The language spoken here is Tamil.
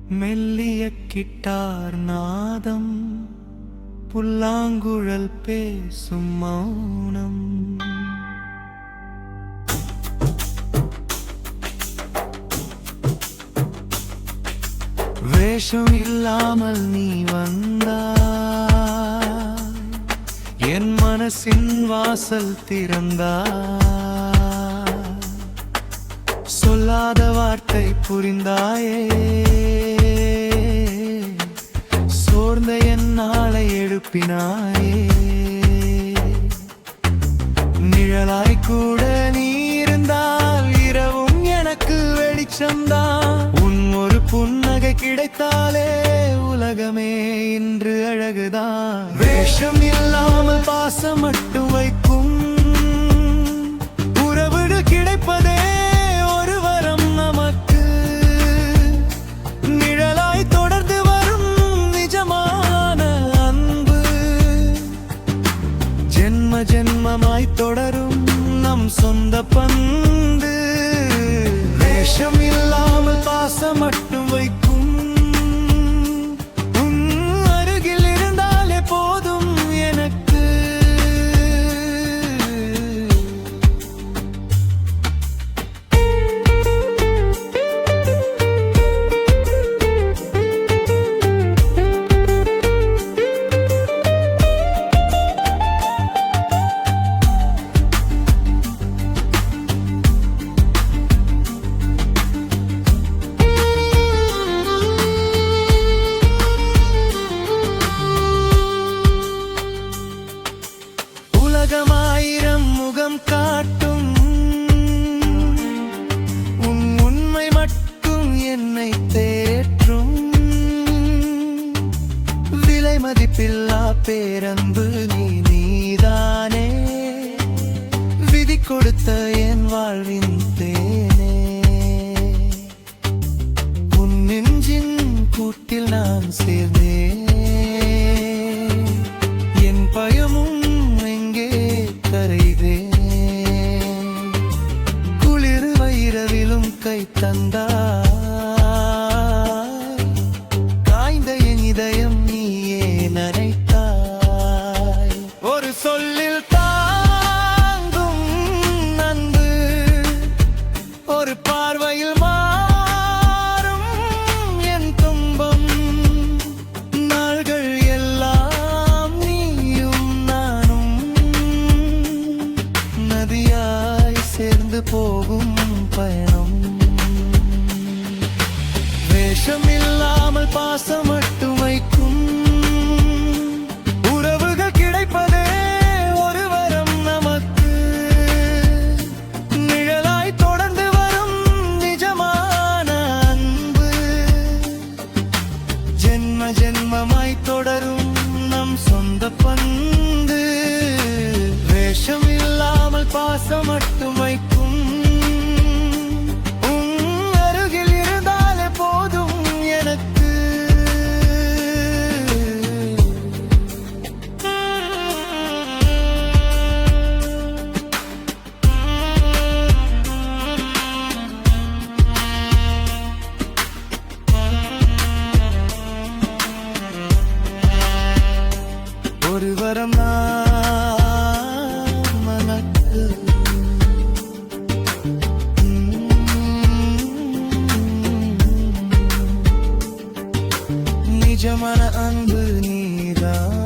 மெல்லிய கிட்டார் நாதம் புல்லாங்குழல் பேசும் மௌனம். வேஷம் இல்லாமல் நீ வந்தாய், என் மனசின் வாசல் திறந்தாய். சொல்லாத வார்த்தை புரிந்தாயே, சோர்ந்த என் நாளை எழுப்பினாயே. நிழலாய் கூட நீ இருந்தால் இரவும் எனக்கு வெளிச்சம்தான். உன் ஒரு புன்னகை கிடைத்தாலே உலகமே இன்று அழகுதான். வேஷம் இல்லாமல் பாசம் மட்டும் வைக்கும் உறவுகள் கிடைப்பதே ஒரு வரம் நமக்கு. நிழலாய் தொடர்ந்து வரும் நிஜமான அன்பு, ஜென்ம ஜென்மமாய் தொடரும் நம் சொந்த பந்து. வேஷம் இல்லாமல் பாசம் மட்டும் வைக்கும் உன் அருகில் இருந்தாலே போதும் எனக்கு. உலகமாயிரம் முகம் காட்டும், உன் உண்மை மட்டும் என்னை தேற்றும். விலை மதிப்பில்லா பேரன்பு நீதானே, விதி கொடுத்த என் வாழ்வின் தேனே. உன் நெஞ்சின் கூட்டில் நான் சேர்ந்தேன், என் பயமும் குளிர் வைரவிலும் கை தந்தாய், காய்ந்த என் இதயம் நீயே நனைத்தாய். ஒரு சொல்லில் தாங்கும் அன்பு, ஒரு பார்வையில் மாறும் என் துன்பம். நாள்கள் எல்லாம் நீயும் நானும் நதியாய் சேர்ந்து போகும் பயணம். வேஷம் இல்லாமல் பாசம் மட்டும் வைக்கும் உறவுகள் கிடைப்பதே ஒரு வரம் நமக்கு. நிழலாய் தொடர்ந்து வரும் நிஜமான அன்பு, ஜென்ம ஜென்மமாய் தொடரும் நம் சொந்த பந்து. வேஷம் இல்லாமல் பாசம் மட்டும் வைக்கும் உன் அருகில் இருந்தாலே போதும் எனக்கு. ஒரு வரம் மனக்கு, நிஜமான அன்பு நீதான்.